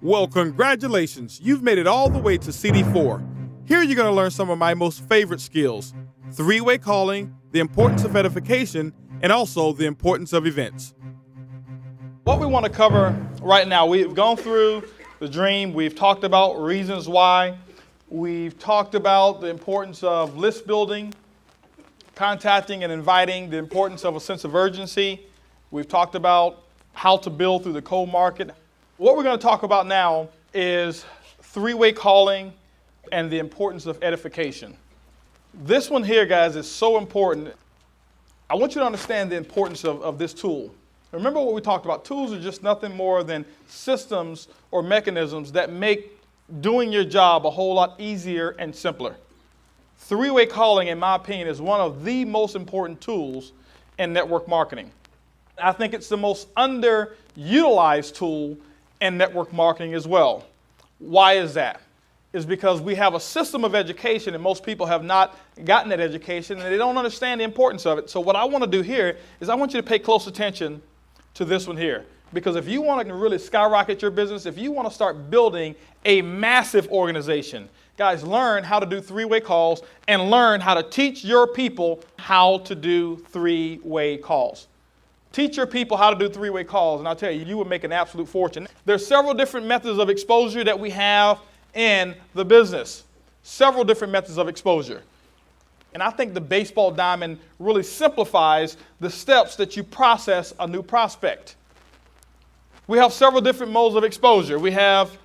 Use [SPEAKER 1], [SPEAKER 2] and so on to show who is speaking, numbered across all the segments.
[SPEAKER 1] Well, congratulations. You've made it all the way to CD4. Here you're going to learn some of my most favorite skills: three-way calling, the importance of edification, and also the importance of events.
[SPEAKER 2] What we want to cover right now, we've gone through the dream. We've talked about reasons why. We've talked about the importance of list building, contacting and inviting, the importance of a sense of urgency. We've talked about how to build through the cold market. What we're going to talk about now is three-way calling and the importance of edification. This one here, guys, is so important. I want you to understand the importance of this tool. Remember what we talked about. Tools are just nothing more than systems or mechanisms that make doing your job a whole lot easier and simpler. Three-way calling, in my opinion, is one of the most important tools in network marketing. I think it's the most underutilized tool in network marketing as well. Why is that? It's because we have a system of education and most people have not gotten that education and they don't understand the importance of it. So what I want to do here is I want you to pay close attention to this one here. Because if you want to really skyrocket your business, if you want to start building a massive organization, guys, learn how to do three-way calls and learn how to teach your people how to do three-way calls. Teach your people how to do three-way calls, and I'll tell you, you will make an absolute fortune. There's several different methods of exposure that we have in the business. Several different methods of exposure. And I think the baseball diamond really simplifies the steps that you process a new prospect. We have several different modes of exposure. We have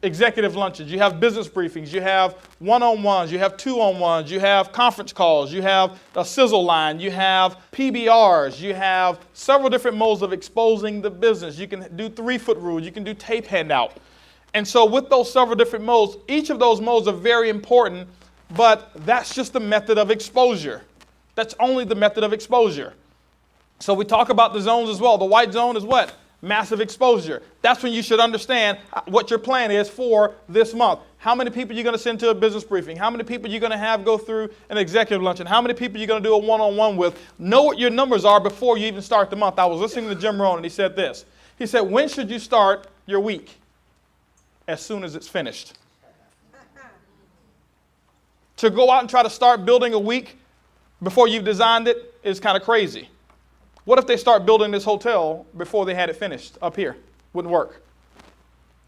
[SPEAKER 2] executive lunches, you have business briefings, you have one-on-ones, you have two-on-ones, you have conference calls, you have a sizzle line, you have PBRs, you have several different modes of exposing the business. You can do 3-foot rule, you can do tape handout. And so with those several different modes, each of those modes are very important, but that's just the method of exposure. That's only the method of exposure. So we talk about the zones as well. The white zone is what? Massive exposure. That's when you should understand what your plan is for this month. How many people you're going to send to a business briefing? How many people you're going to have go through an executive luncheon? How many people you're going to do a one-on-one with? Know what your numbers are before you even start the month. I was listening to Jim Rohn and he said this. He said, when should you start your week? As soon as it's finished. To go out and try to start building a week before you've designed it is kind of crazy. What if they start building this hotel before they had it finished up here? Wouldn't work.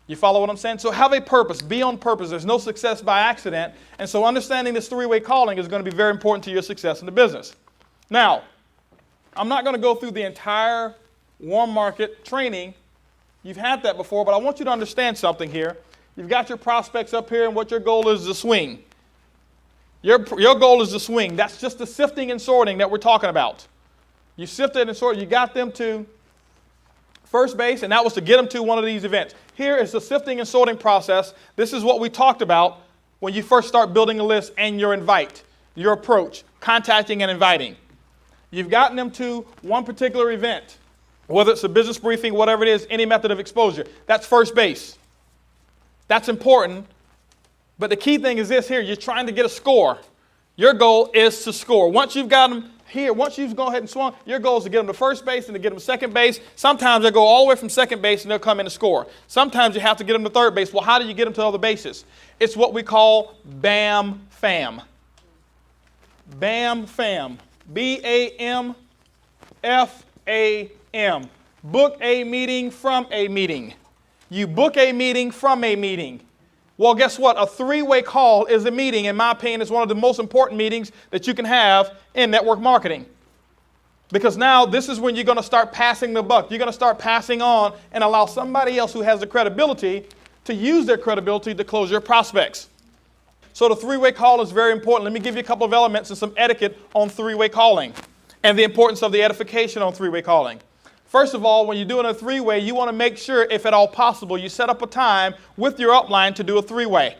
[SPEAKER 2] You follow what I'm saying? So have a purpose. Be on purpose. There's no success by accident. And so understanding this three-way calling is going to be very important to your success in the business. Now, I'm not going to go through the entire warm market training. You've had that before, but I want you to understand something here. You've got your prospects up here, and what your goal is to swing. Your goal is to swing. That's just the sifting and sorting that we're talking about. You sifted and sorted. You got them to first base, and that was to get them to one of these events. Here is the sifting and sorting process. This is what we talked about when you first start building a list and your invite, your approach, contacting and inviting. You've gotten them to one particular event, whether it's a business briefing, whatever it is, any method of exposure. That's first base. That's important. But the key thing is this here. You're trying to get a score. Your goal is to score. Once you've got them here, once you've gone ahead and swung, your goal is to get them to first base and to get them to second base. Sometimes they go all the way from second base and they'll come in to score. Sometimes you have to get them to third base. Well, how do you get them to other bases? It's what we call BAM FAM. BAM FAM. BAMFAM. Book a meeting from a meeting. You book a meeting from a meeting. Well, guess what? A three-way call is a meeting. In my opinion, it's one of the most important meetings that you can have in network marketing. Because now this is when you're going to start passing the buck. You're going to start passing on and allow somebody else who has the credibility to use their credibility to close your prospects. So the three-way call is very important. Let me give you a couple of elements and some etiquette on three-way calling and the importance of the edification on three-way calling. First of all, when you're doing a three-way, you want to make sure, if at all possible, you set up a time with your upline to do a three-way.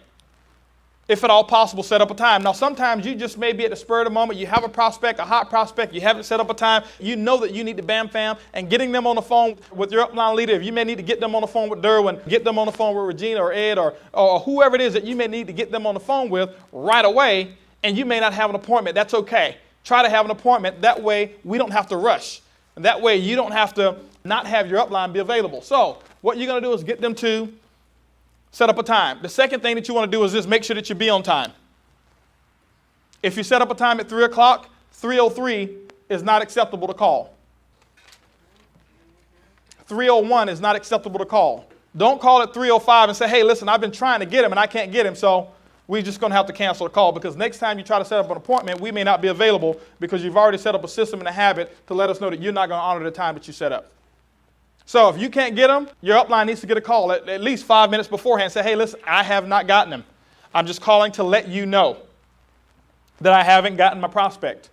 [SPEAKER 2] If at all possible, set up a time. Now, sometimes you just may be at the spur of the moment. You have a prospect, a hot prospect. You haven't set up a time. You know that you need to bam fam, and getting them on the phone with your upline leader. If you may need to get them on the phone with Derwin, get them on the phone with Regina or Ed or whoever it is that you may need to get them on the phone with right away, and you may not have an appointment. That's okay. Try to have an appointment. That way, we don't have to rush. And that way, you don't have to not have your upline be available. So what you're going to do is get them to set up a time. The second thing that you want to do is just make sure that you be on time. If you set up a time at 3 o'clock, 3:03 is not acceptable to call. 3:01 is not acceptable to call. Don't call at 3:05 and say, hey, listen, I've been trying to get him and I can't get him, so we're just going to have to cancel the call, because next time you try to set up an appointment, we may not be available because you've already set up a system and a habit to let us know that you're not going to honor the time that you set up. So if you can't get them, your upline needs to get a call at least 5 minutes beforehand. Say, hey, listen, I have not gotten him. I'm just calling to let you know that I haven't gotten my prospect.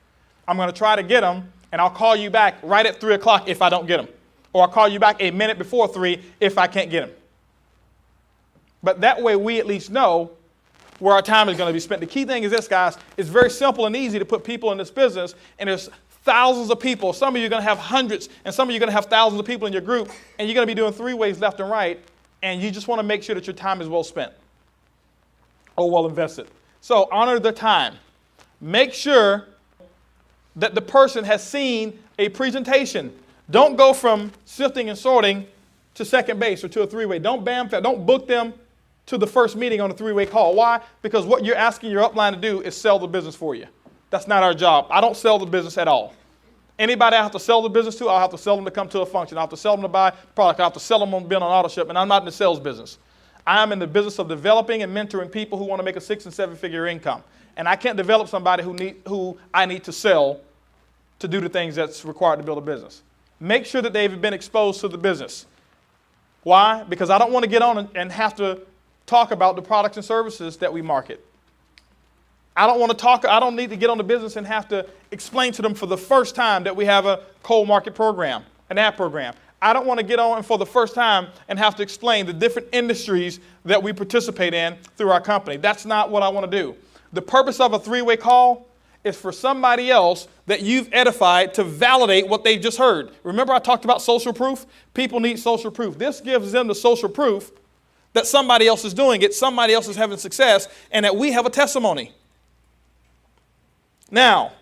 [SPEAKER 2] I'm going to try to get him, and I'll call you back right at 3 o'clock if I don't get him. Or I'll call you back a minute before 3 if I can't get him. But that way we at least know where our time is going to be spent. The key thing is this, guys. It's very simple and easy to put people in this business, and there's thousands of people. Some of you are going to have hundreds, and some of you are going to have thousands of people in your group, and you're going to be doing 3 ways left and right, and you just want to make sure that your time is well spent or well invested. So honor the time. Make sure that the person has seen a presentation. Don't go from sifting and sorting to second base or to a 3-way. Don't book them to the first meeting on a 3-way call. Why? Because what you're asking your upline to do is sell the business for you. That's not our job. I don't sell the business at all. Anybody I have to sell the business to, I'll have to sell them to come to a function. I'll have to sell them to buy product. I'll have to sell them on being on auto ship, and I'm not in the sales business. I am in the business of developing and mentoring people who want to make a 6- and 7-figure income. And I can't develop somebody who I need to sell to do the things that's required to build a business. Make sure that they've been exposed to the business. Why? Because I don't want to get on and have to talk about the products and services that we market. I don't need to get on the business and have to explain to them for the first time that we have a cold market program, an ad program. I don't want to get on for the first time and have to explain the different industries that we participate in through our company. That's not what I want to do. The purpose of a 3-way call is for somebody else that you've edified to validate what they've just heard. Remember I talked about social proof? People need social proof. This gives them the social proof that somebody else is doing it, somebody else is having success, and that we have a testimony. Now,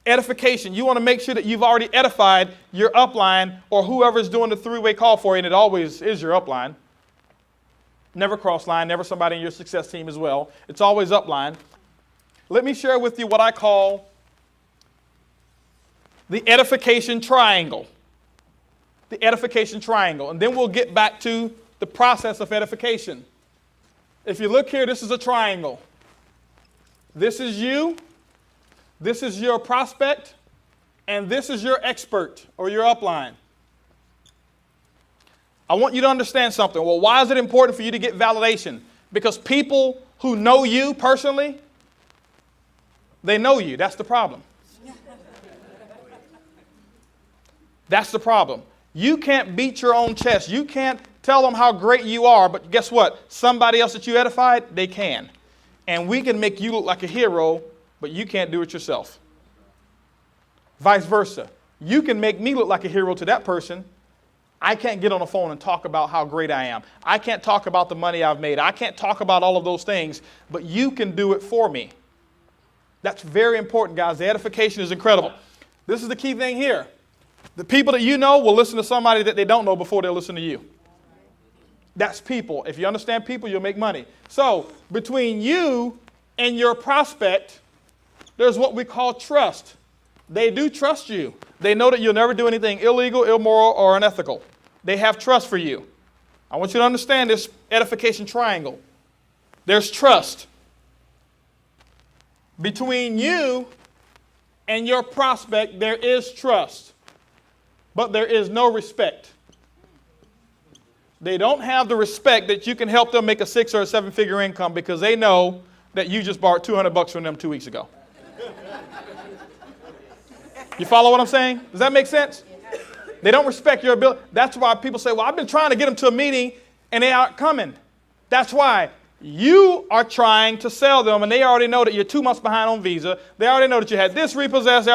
[SPEAKER 2] edification. You want to make sure that you've already edified your upline or whoever's doing the 3-way call for you, and it always is your upline. Never cross line, never somebody in your success team as well. It's always upline. Let me share with you what I call the edification triangle. The edification triangle. And then we'll get back to the process of edification. If you look here, this is a triangle. This is you. This is your prospect. And this is your expert or your upline. I want you to understand something. Well, why is it important for you to get validation? Because people who know you personally, they know you. That's the problem. That's the problem. You can't beat your own chest. You can't tell them how great you are, but guess what? Somebody else that you edified, they can. And we can make you look like a hero, but you can't do it yourself. Vice versa. You can make me look like a hero to that person. I can't get on the phone and talk about how great I am. I can't talk about the money I've made. I can't talk about all of those things, but you can do it for me. That's very important, guys. The edification is incredible. This is the key thing here. The people that you know will listen to somebody that they don't know before they'll listen to you. That's people. If you understand people, you'll make money. So between you and your prospect, there's what we call trust. They do trust you. They know that you'll never do anything illegal, immoral, or unethical. They have trust for you. I want you to understand this edification triangle. There's trust. Between you and your prospect, there is trust, but there is no respect. They don't have the respect that you can help them make a 6 or a 7-figure income because they know that you just borrowed $200 from them 2 weeks ago. You follow what I'm saying? Does that make sense? They don't respect your ability. That's why people say, well, I've been trying to get them to a meeting and they aren't coming. That's why. You are trying to sell them, and they already know that you're 2 months behind on Visa. They already know that you had this repossessed. They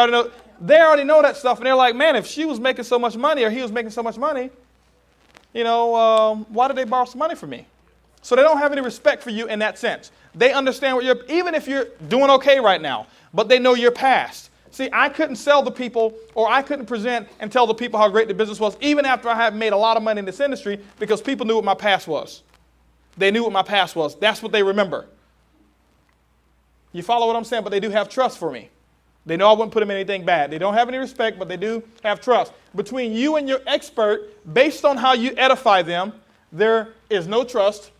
[SPEAKER 2] already know that stuff, and they're like, man, if she was making so much money or he was making so much money, why did they borrow some money from me? So they don't have any respect for you in that sense. They understand even if you're doing okay right now, but they know your past. See, I couldn't sell the people, or I couldn't present and tell the people how great the business was, even after I had made a lot of money in this industry, because people knew what my past was. They knew what my past was. That's what they remember. You follow what I'm saying? But they do have trust for me. They know I wouldn't put them in anything bad. They don't have any respect, but they do have trust. Between you and your expert, based on how you edify them, there is no trust,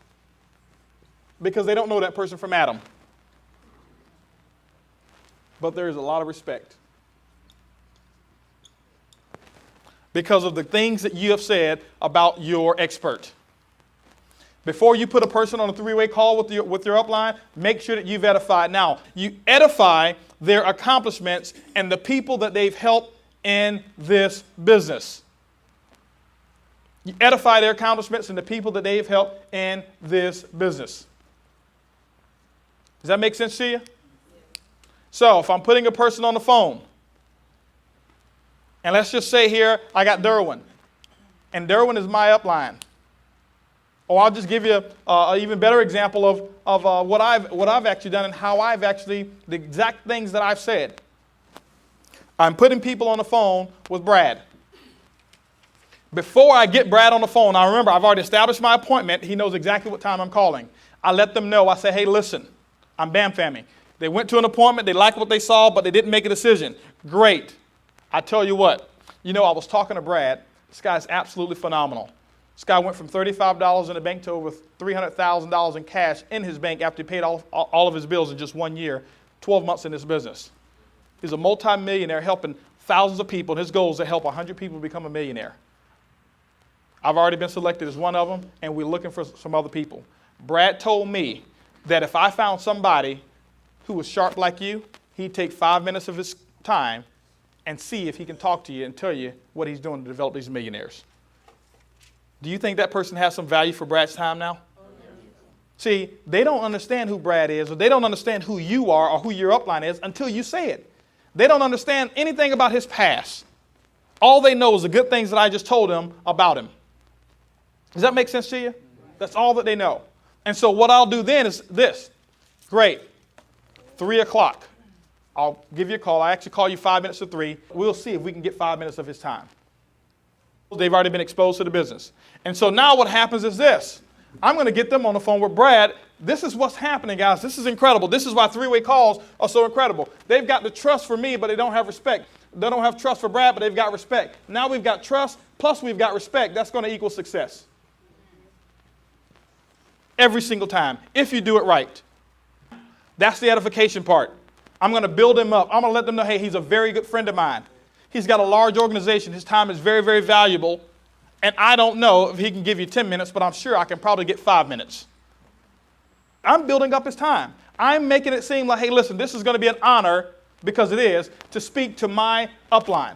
[SPEAKER 2] because they don't know that person from Adam. But there is a lot of respect, because of the things that you have said about your expert. Before you put a person on a three-way call with your upline, make sure that you've edified. Now, you edify their accomplishments and the people that they've helped in this business. You edify their accomplishments and the people that they've helped in this business. Does that make sense to you? So if I'm putting a person on the phone, and let's just say here I got Derwin, and Derwin is my upline. Or I'll just give you an even better example of what I've actually done and how I've actually, the exact things that I've said. I'm putting people on the phone with Brad. Before I get Brad on the phone, I remember I've already established my appointment. He knows exactly what time I'm calling. I let them know. I say, hey, listen, I'm Bam Fammy. They went to an appointment. They liked what they saw, but they didn't make a decision. Great. I tell you what, I was talking to Brad. This guy's absolutely phenomenal. This guy went from $35 in the bank to over $300,000 in cash in his bank after he paid all of his bills in just 1 year, 12 months in this business. He's a multi-millionaire helping thousands of people, and his goal is to help 100 people become a millionaire. I've already been selected as one of them, and we're looking for some other people. Brad told me that if I found somebody who was sharp like you, he'd take 5 minutes of his time and see if he can talk to you and tell you what he's doing to develop these millionaires. Do you think that person has some value for Brad's time now? See, they don't understand who Brad is, or they don't understand who you are or who your upline is until you say it. They don't understand anything about his past. All they know is the good things that I just told them about him. Does that make sense to you? That's all that they know. And so what I'll do then is this. Great. 3 o'clock. I'll give you a call. I actually call you 5 minutes to 3. We'll see if we can get 5 minutes of his time. They've already been exposed to the business. And so now what happens is this. I'm going to get them on the phone with Brad. This is what's happening, guys. This is incredible. This is why three-way calls are so incredible. They've got the trust for me, but they don't have respect. They don't have trust for Brad, but they've got respect. Now we've got trust, plus we've got respect. That's going to equal success. Every single time, if you do it right. That's the edification part. I'm going to build him up. I'm going to let them know, hey, he's a very good friend of mine. He's got a large organization. His time is very, very valuable. And I don't know if he can give you 10 minutes, but I'm sure I can probably get 5 minutes. I'm building up his time. I'm making it seem like, hey, listen, this is going to be an honor, because it is, to speak to my upline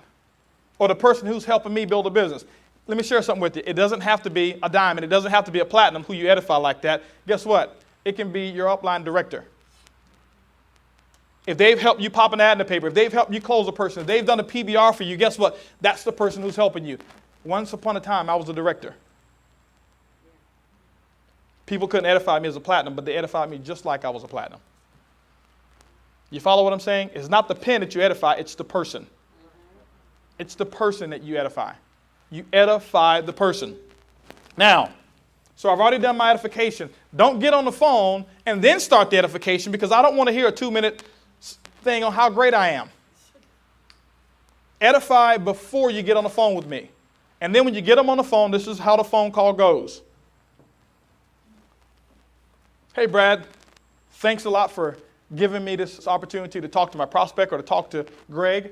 [SPEAKER 2] or the person who's helping me build a business. Let me share something with you. It doesn't have to be a diamond. It doesn't have to be a platinum who you edify like that. Guess what? It can be your upline director. If they've helped you pop an ad in the paper, if they've helped you close a person, if they've done a PBR for you, guess what? That's the person who's helping you. Once upon a time, I was a director. People couldn't edify me as a platinum, but they edified me just like I was a platinum. You follow what I'm saying? It's not the pen that you edify, it's the person. It's the person that you edify. You edify the person. Now, so I've already done my edification. Don't get on the phone and then start the edification, because I don't want to hear a 2-minute thing on how great I am. Edify before you get on the phone with me. And then when you get them on the phone, this is how the phone call goes. Hey, Brad, thanks a lot for giving me this opportunity to talk to my prospect or to talk to Greg.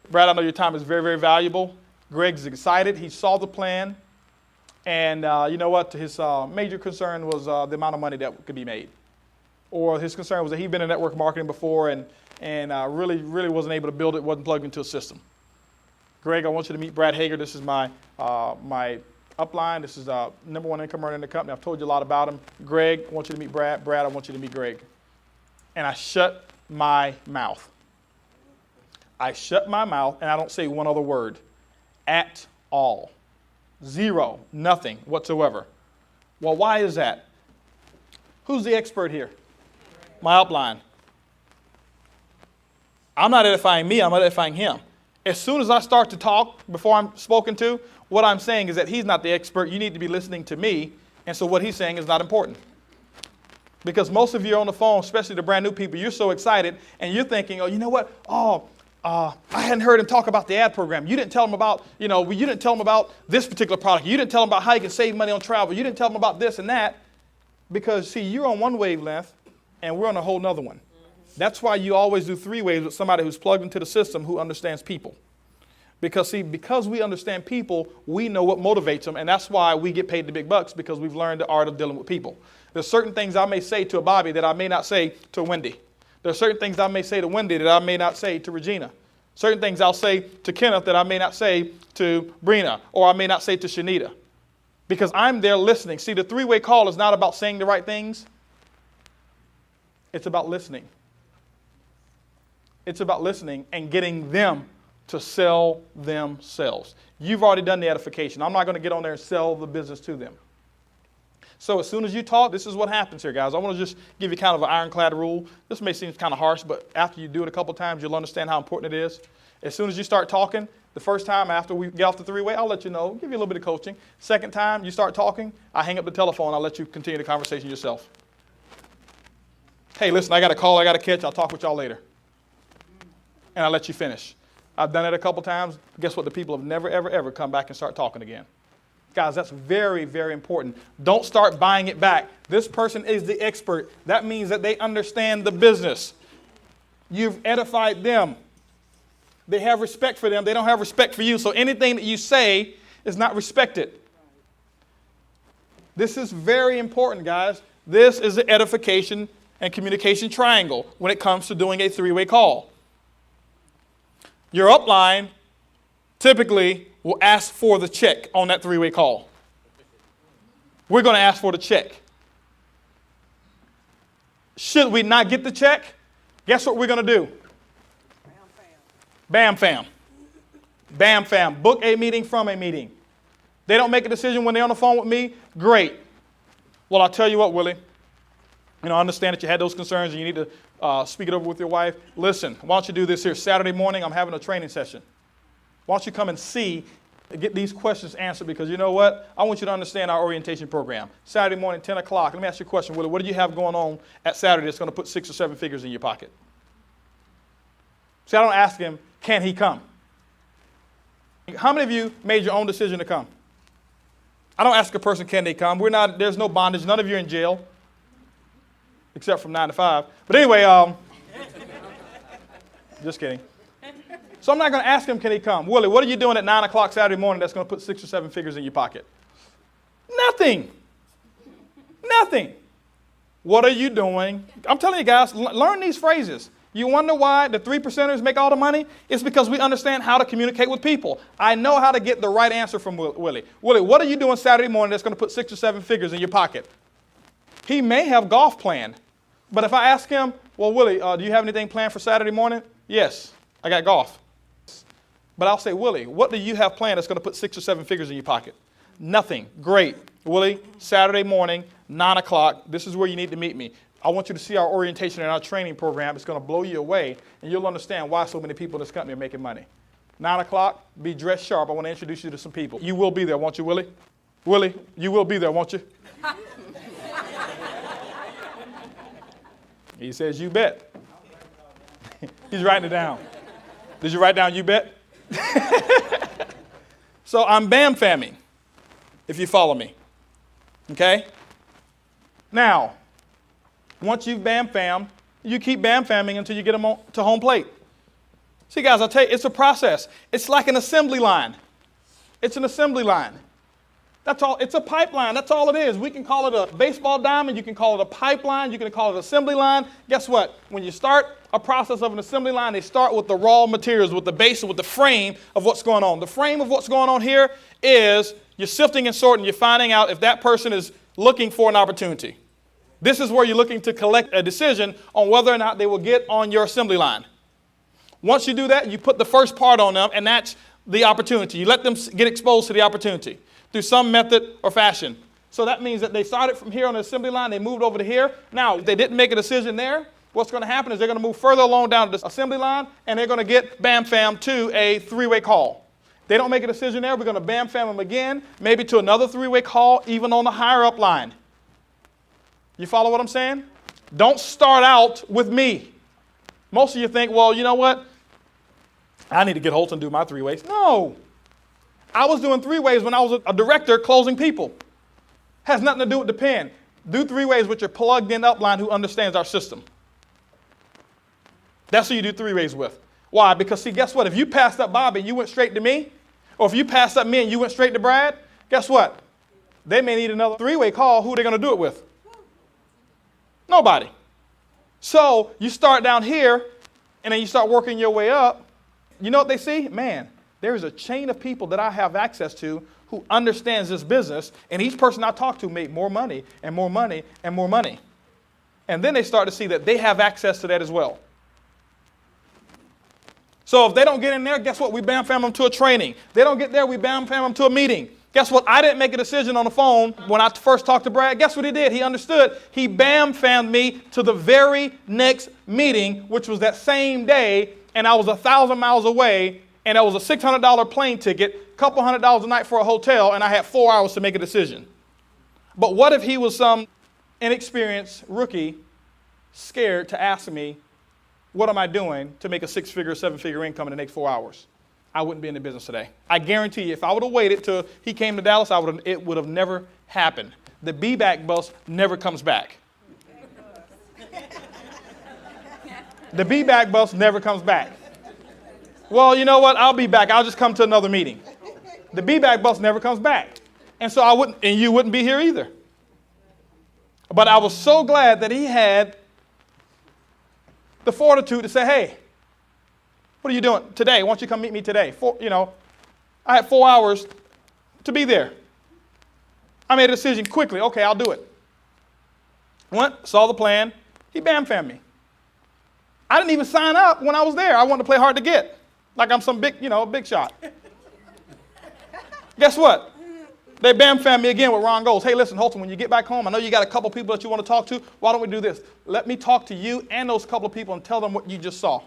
[SPEAKER 2] Brad, I know your time is very, very valuable. Greg's excited. He saw the plan. And you know what? His major concern was the amount of money that could be made. Or his concern was that he'd been in network marketing before and really wasn't able to build it, wasn't plugged into a system. Greg, I want you to meet Brad Hager. This is my upline. This is #1 income earner in the company. I've told you a lot about him. Greg, I want you to meet Brad. Brad, I want you to meet Greg. And I shut my mouth. I shut my mouth and I don't say one other word at all. Zero, nothing whatsoever. Well, why is that? Who's the expert here? My upline. I'm not edifying me, I'm edifying him. As soon as I start to talk before I'm spoken to, what I'm saying is that he's not the expert. You need to be listening to me. And so what he's saying is not important. Because most of you are on the phone, especially the brand new people, you're so excited and you're thinking, oh, you know what? I hadn't heard him talk about the ad program. You didn't tell him about, you didn't tell him about this particular product. You didn't tell him about how you can save money on travel. You didn't tell him about this and that. Because, see, you're on one wavelength and we're on a whole nother one. That's why you always do 3 waves with somebody who's plugged into the system who understands people. Because we understand people, we know what motivates them, and that's why we get paid the big bucks, because we've learned the art of dealing with people. There's certain things I may say to a Bobby that I may not say to Wendy. There are certain things I may say to Wendy that I may not say to Regina. Certain things I'll say to Kenneth that I may not say to Brina, or I may not say to Shanita. Because I'm there listening. See, the 3-way call is not about saying the right things. It's about listening. It's about listening and getting them to sell themselves. You've already done the edification. I'm not going to get on there and sell the business to them. So as soon as you talk, this is what happens here, guys. I want to just give you kind of an ironclad rule. This may seem kind of harsh, but after you do it a couple times, you'll understand how important it is. As soon as you start talking, the first time after we get off the 3-way, I'll let you know, give you a little bit of coaching. Second time you start talking, I hang up the telephone. I'll let you continue the conversation yourself. Hey, listen, I got a call I got to catch. I'll talk with y'all later. And I'll let you finish. I've done it a couple times. Guess what? The people have never, ever, ever come back and start talking again. Guys, that's very, very important. Don't start buying it back. This person is the expert. That means that they understand the business. You've edified them. They have respect for them. They don't have respect for you. So anything that you say is not respected. This is very important, guys. This is the edification and communication triangle when it comes to doing a 3-way call. Your upline typically will ask for the check on that 3-way call. We're going to ask for the check. Should we not get the check? Guess what we're going to do? Bam, fam. Bam, fam. Book a meeting from a meeting. They don't make a decision when they're on the phone with me? Great. Well, I'll tell you what, Willie. I understand that you had those concerns and you need to speak it over with your wife. Listen, why don't you do this here? Saturday morning, I'm having a training session. Why don't you come and get these questions answered? Because you know what? I want you to understand our orientation program. Saturday morning, 10 o'clock. Let me ask you a question, Willie. What do you have going on at Saturday that's going to put 6 or 7 figures in your pocket? See, I don't ask him, can he come? How many of you made your own decision to come? I don't ask a person, can they come? There's no bondage. None of you are in jail. Except from 9 to 5. But anyway, just kidding. So I'm not going to ask him, can he come? Willie, what are you doing at 9 o'clock Saturday morning that's going to put 6 or 7 figures in your pocket? Nothing. Nothing. What are you doing? I'm telling you guys, learn these phrases. You wonder why the 3%ers make all the money? It's because we understand how to communicate with people. I know how to get the right answer from Willie. Willie, what are you doing Saturday morning that's going to put 6 or 7 figures in your pocket? He may have golf planned. But if I ask him, well, Willie, do you have anything planned for Saturday morning? Yes, I got golf. But I'll say, Willie, what do you have planned that's going to put 6 or 7 figures in your pocket? Nothing. Great. Willie, Saturday morning, 9 o'clock, this is where you need to meet me. I want you to see our orientation and our training program. It's going to blow you away, and you'll understand why so many people in this company are making money. 9 o'clock, be dressed sharp. I want to introduce you to some people. You will be there, won't you, Willie? Willie, you will be there, won't you? He says, you bet. He's writing it down. Did you write down, you bet? So I'm bam-famming, if you follow me. Okay? Now, once you've bam-fammed, you keep bam-famming until you get them to home plate. See, guys, I'll tell you, it's a process. It's like an assembly line. It's an assembly line. That's all. It's a pipeline. That's all it is. We can call it a baseball diamond. You can call it a pipeline. You can call it an assembly line. Guess what? When you start a process of an assembly line, they start with the raw materials, with the base, with the frame of what's going on. The frame of what's going on here is you're sifting and sorting. You're finding out if that person is looking for an opportunity. This is where you're looking to collect a decision on whether or not they will get on your assembly line. Once you do that, you put the first part on them, and that's the opportunity. You let them get exposed to the opportunity through some method or fashion. So that means that they started from here on the assembly line, they moved over to here. Now, if they didn't make a decision there, what's going to happen is they're going to move further along down the assembly line, and they're going to get bam fam to a three-way call. They don't make a decision there, we're going to bam fam them again, maybe to another three-way call, even on the higher up line. You follow what I'm saying? Don't start out with me. Most of you think, well, you know what? I need to get Holton to do my three-ways. No. I was doing three-ways when I was a director closing people. Has nothing to do with the pen. Do three-ways with your plugged-in upline who understands our system. That's who you do three-ways with. Why? Because, see, guess what? If you passed up Bobby and you went straight to me, or if you passed up me and you went straight to Brad, guess what? They may need another three-way call. Who are they going to do it with? Nobody. So you start down here, and then you start working your way up. You know what they see? Man, there is a chain of people that I have access to who understands this business, and each person I talk to made more money and more money and more money. And then they start to see that they have access to that as well. So if they don't get in there, guess what? We bam fam them to a training. They don't get there, we bam fam them to a meeting. Guess what? I didn't make a decision on the phone when I first talked to Brad. Guess what he did? He understood. He bam fammed me to the very next meeting, which was that same day, and I was 1,000 miles away, and it was a $600 plane ticket, a couple $100 a night for a hotel, and I had 4 hours to make a decision. But what if he was some inexperienced rookie scared to ask me, what am I doing to make a 6-figure, 7-figure income in the next 4 hours? I wouldn't be in the business today. I guarantee you, if I would have waited till he came to Dallas, it would have never happened. The be-back bus never comes back. The be-back bus never comes back. Well, you know what? I'll be back. I'll just come to another meeting. The be-back bus never comes back. And so I wouldn't, and you wouldn't be here either. But I was so glad that he had the fortitude to say, hey, what are you doing today? Why don't you come meet me today? I had 4 hours to be there. I made a decision quickly. Okay, I'll do it. Went, saw the plan. He bam fammed me. I didn't even sign up when I was there. I wanted to play hard to get, like I'm some big, big shot. Guess what? They bam fammed me again with Ron Goals. Hey, listen, Holton, when you get back home, I know you got a couple people that you want to talk to. Why don't we do this? Let me talk to you and those couple of people and tell them what you just saw.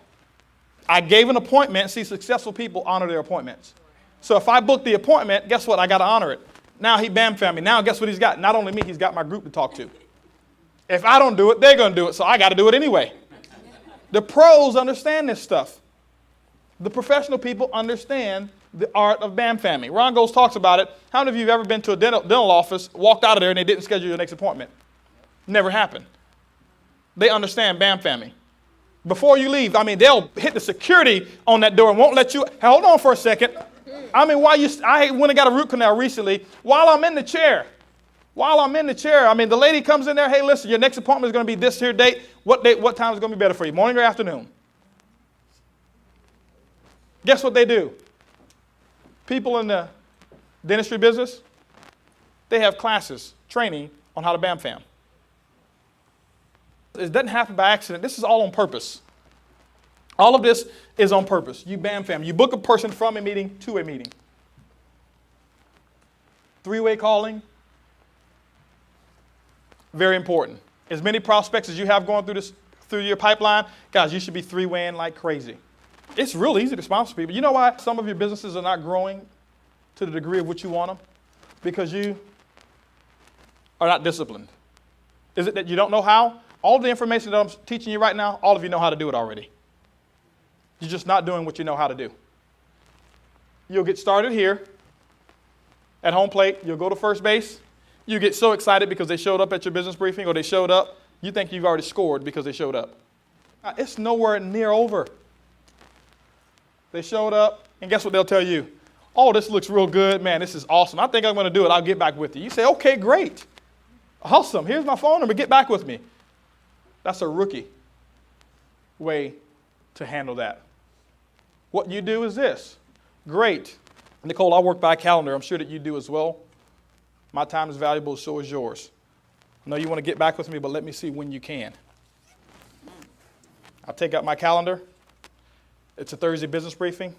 [SPEAKER 2] I gave an appointment. See, successful people honor their appointments. So if I book the appointment, guess what? I got to honor it. Now he bam fammed me. Now guess what he's got? Not only me, he's got my group to talk to. If I don't do it, they're going to do it. So I got to do it anyway. The pros understand this stuff. The professional people understand the art of bam famming. Ron Goals talks about it. How many of you have ever been to a dental office, walked out of there, and they didn't schedule your next appointment? Never happened. They understand bam famming. Before you leave, they'll hit the security on that door and won't let you. Hold on for a second. I went and got a root canal recently. While I'm in the chair, the lady comes in there. Hey, listen, your next appointment is going to be this here date. What time is going to be better for you? Morning or afternoon? Guess what they do? People in the dentistry business, they have classes, training on how to bam fam. It doesn't happen by accident. This is all on purpose. All of this is on purpose. You bam fam. You book a person from a meeting to a meeting. Three-way calling, very important. As many prospects as you have going through your pipeline, guys, you should be three-waying like crazy. It's real easy to sponsor people. You know why some of your businesses are not growing to the degree of which you want them? Because you are not disciplined. Is it that you don't know how? All the information that I'm teaching you right now, all of you know how to do it already. You're just not doing what you know how to do. You'll get started here at home plate. You'll go to first base. You get so excited because they showed up at your business briefing or they showed up. You think you've already scored because they showed up. It's nowhere near over. They showed up, and guess what they'll tell you? Oh, this looks real good. Man, this is awesome. I think I'm going to do it. I'll get back with you. You say, okay, great. Awesome. Here's my phone number. Get back with me. That's a rookie way to handle that. What you do is this. Great. Nicole, I work by calendar. I'm sure that you do as well. My time is valuable, so is yours. I know you want to get back with me, but let me see when you can. I'll take out my calendar. It's a Thursday business briefing.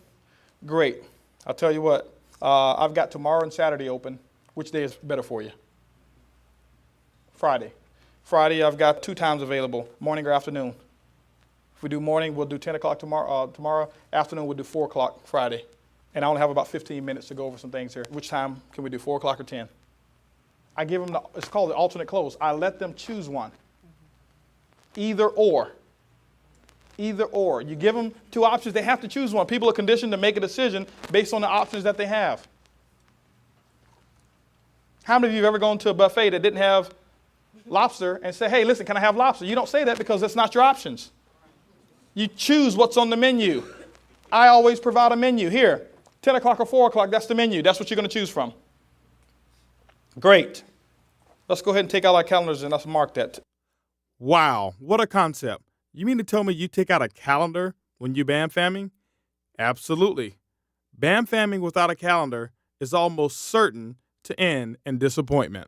[SPEAKER 2] Great. I'll tell you what. I've got tomorrow and Saturday open. Which day is better for you? Friday. Friday, I've got 2 times available, morning or afternoon. If we do morning, we'll do 10 o'clock tomorrow. Afternoon, we'll do 4 o'clock Friday. And I only have about 15 minutes to go over some things here. Which time can we do, 4 o'clock or 10? I give them, it's called the alternate close. I let them choose one. Either or. Either or. You give them two options, they have to choose one. People are conditioned to make a decision based on the options that they have. How many of you have ever gone to a buffet that didn't have lobster and say, hey, listen, can I have lobster? You don't say that because that's not your options. You choose what's on the menu. I always provide a menu. Here, 10 o'clock or 4 o'clock, that's the menu. That's what you're going to choose from. Great. Let's go ahead and take out our calendars and let's mark that.
[SPEAKER 1] Wow, what a concept. You mean to tell me you take out a calendar when you BAM-famming? Absolutely. BAM-famming without a calendar is almost certain to end in disappointment.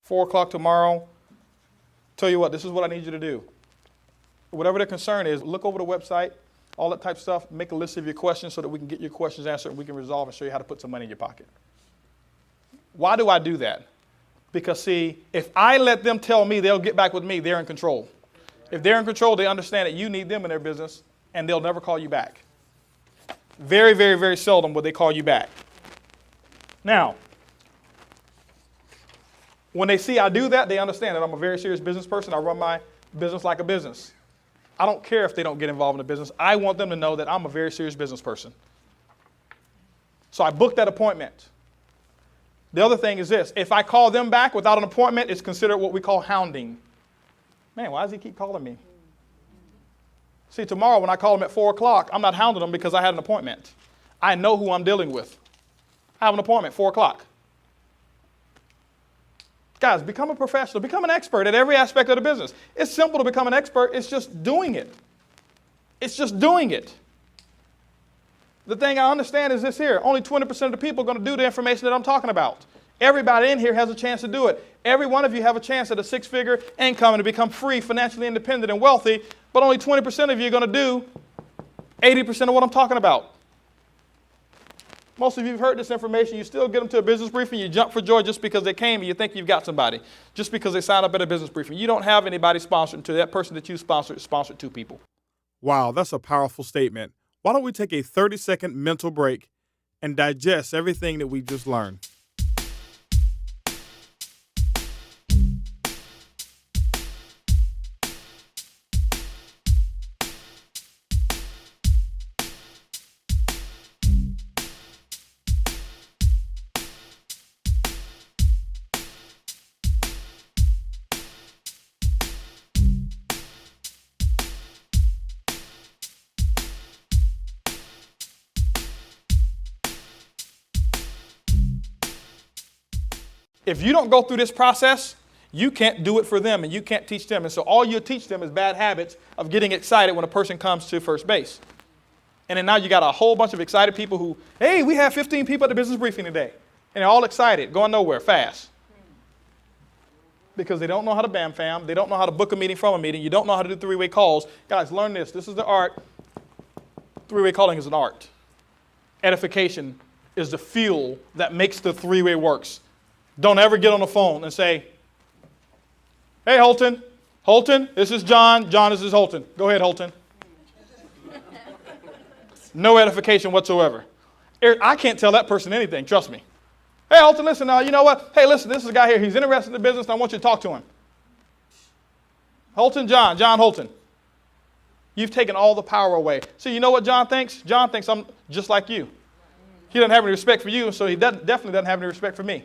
[SPEAKER 2] 4 o'clock tomorrow. Tell you what, this is what I need you to do. Whatever the concern is, look over the website, all that type of stuff, make a list of your questions so that we can get your questions answered and we can resolve and show you how to put some money in your pocket. Why do I do that? Because, see, if I let them tell me they'll get back with me, they're in control. If they're in control, they understand that you need them in their business and they'll never call you back. Very, very, very seldom will they call you back. Now, when they see I do that, they understand that I'm a very serious business person. I run my business like a business. I don't care if they don't get involved in the business. I want them to know that I'm a very serious business person. So I booked that appointment. The other thing is this. If I call them back without an appointment, it's considered what we call hounding. Man, why does he keep calling me? See, tomorrow when I call them at 4 o'clock, I'm not hounding them because I had an appointment. I know who I'm dealing with. I have an appointment, 4 o'clock. Guys, become a professional. Become an expert at every aspect of the business. It's simple to become an expert. It's just doing it. It's just doing it. The thing I understand is this here. Only 20% of the people are going to do the information that I'm talking about. Everybody in here has a chance to do it. Every one of you have a chance at a six-figure income and to become free, financially independent, and wealthy, but only 20% of you are going to do 80% of what I'm talking about. Most of you have heard this information. You still get them to a business briefing. You jump for joy just because they came and you think you've got somebody. Just because they signed up at a business briefing. You don't have anybody sponsored until that person that you sponsored two people.
[SPEAKER 1] Wow, that's a powerful statement. Why don't we take a 30-second mental break and digest everything that we just learned?
[SPEAKER 2] If you don't go through this process, you can't do it for them and you can't teach them. And so all you teach them is bad habits of getting excited when a person comes to first base. And then now you got a whole bunch of excited people who, hey, we have 15 people at the business briefing today. And they're all excited, going nowhere fast. Because they don't know how to BAM-fam. They don't know how to book a meeting from a meeting. You don't know how to do three-way calls. Guys, learn this. This is the art. Three-way calling is an art. Edification is the fuel that makes the three-way works. Don't ever get on the phone and say, hey, Holton. Holton, this is John. John, this is Holton. Go ahead, Holton. No edification whatsoever. I can't tell that person anything. Trust me. Hey, Holton, listen, you know what? Hey, listen, this is a guy here. He's interested in the business, and I want you to talk to him. Holton, John Holton. You've taken all the power away. See, you know what John thinks? John thinks I'm just like you. He doesn't have any respect for you, so he definitely doesn't have any respect for me.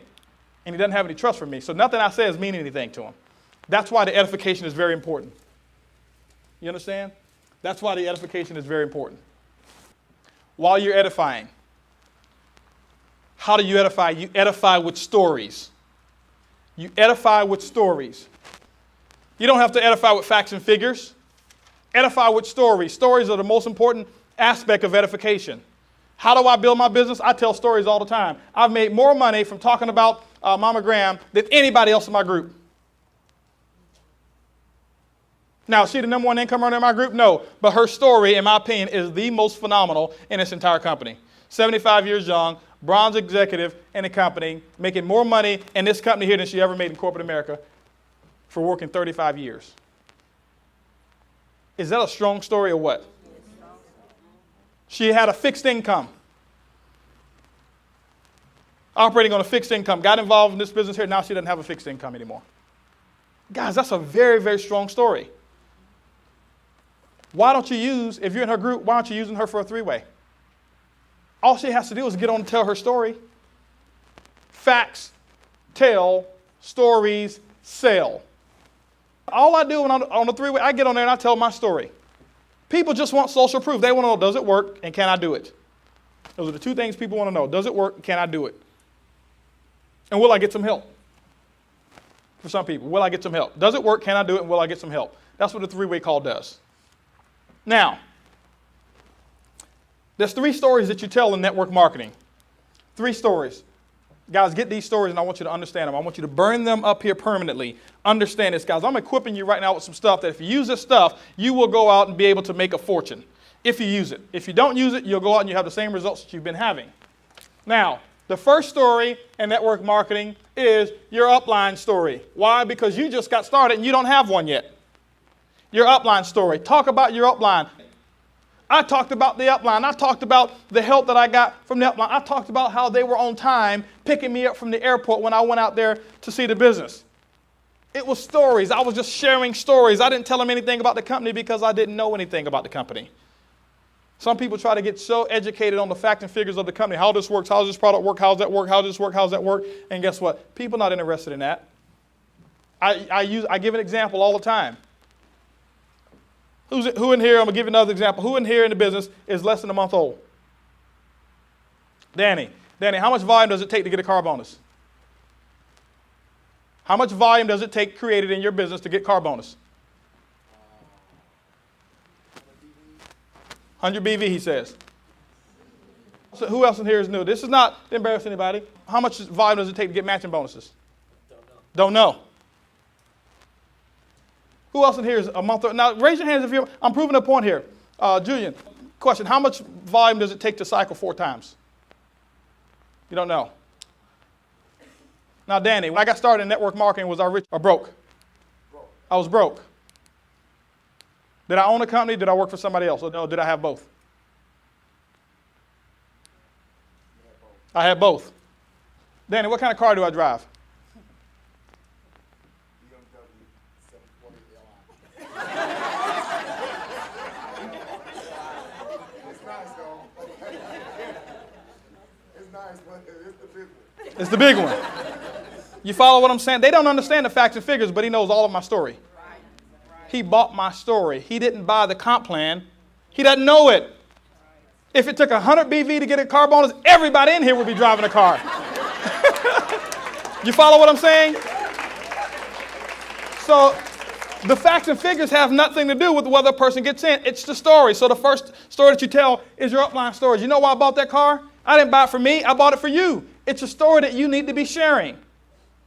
[SPEAKER 2] And he doesn't have any trust for me. So nothing I say is meaning anything to him. That's why the edification is very important. You understand? That's why the edification is very important. While you're edifying, how do you edify? You edify with stories. You edify with stories. You don't have to edify with facts and figures. Edify with stories. Stories are the most important aspect of edification. How do I build my business? I tell stories all the time. I've made more money from talking about Mama Graham than anybody else in my group. Now, is she the number one income earner in my group? No. But her story, in my opinion, is the most phenomenal in this entire company. 75 years young, bronze executive in the company, making more money in this company here than she ever made in corporate America for working 35 years. Is that a strong story or what? She had a fixed income. Operating on a fixed income. Got involved in this business here. Now she doesn't have a fixed income anymore. Guys, that's a very, very strong story. Why don't you use, if you're in her group, why aren't you using her for a three-way? All she has to do is get on and tell her story. Facts, tell, stories, sell. All I do when I'm on the three-way, I get on there and I tell my story. People just want social proof. They want to know, does it work and can I do it? Those are the two things people want to know. Does it work and can I do it? And will I get some help? For some people, will I get some help? Does it work? Can I do it? And will I get some help? That's what the three-way call does. Now, there's 3 stories that you tell in network marketing. 3 stories. Guys, get these stories and I want you to understand them. I want you to burn them up here permanently. Understand this, guys. I'm equipping you right now with some stuff that if you use this stuff, you will go out and be able to make a fortune. If you use it. If you don't use it, you'll go out and you have the same results that you've been having. Now, the first story in network marketing is your upline story. Why? Because you just got started and you don't have one yet. Your upline story. Talk about your upline. I talked about the upline. I talked about the help that I got from the upline. I talked about how they were on time picking me up from the airport when I went out there to see the business. It was stories. I was just sharing stories. I didn't tell them anything about the company because I didn't know anything about the company. Some people try to get so educated on the facts and figures of the company. How this works, how does this product work, how does that work, how does this work, how does that work? And guess what? People are not interested in that. I give an example all the time. Who in here, I'm going to give you another example. Who in here in the business is less than a month old? Danny, how much volume does it take to get a car bonus? How much volume does it take created in your business to get car bonus? 100 BV, he says. So who else in here is new? This is not to embarrass anybody. How much volume does it take to get matching bonuses? Don't know. Who else in here is a month old? Now, raise your hands if you're, I'm proving a point here. Julian, question, how much volume does it take to cycle 4 times? You don't know. Now, Danny, when I got started in network marketing, was I rich or broke? I was broke. Did I own a company? Did I work for somebody else? Or no, did I have both? I had both. Danny, what kind of car do I drive? It's the big one. You follow what I'm saying? They don't understand the facts and figures, but he knows all of my story. He bought my story. He didn't buy the comp plan. He doesn't know it. If it took 100 BV to get a car bonus, everybody in here would be driving a car. You follow what I'm saying? So the facts and figures have nothing to do with whether a person gets in. It's the story. So the first story that you tell is your upline stories. You know why I bought that car? I didn't buy it for me. I bought it for you. It's a story that you need to be sharing.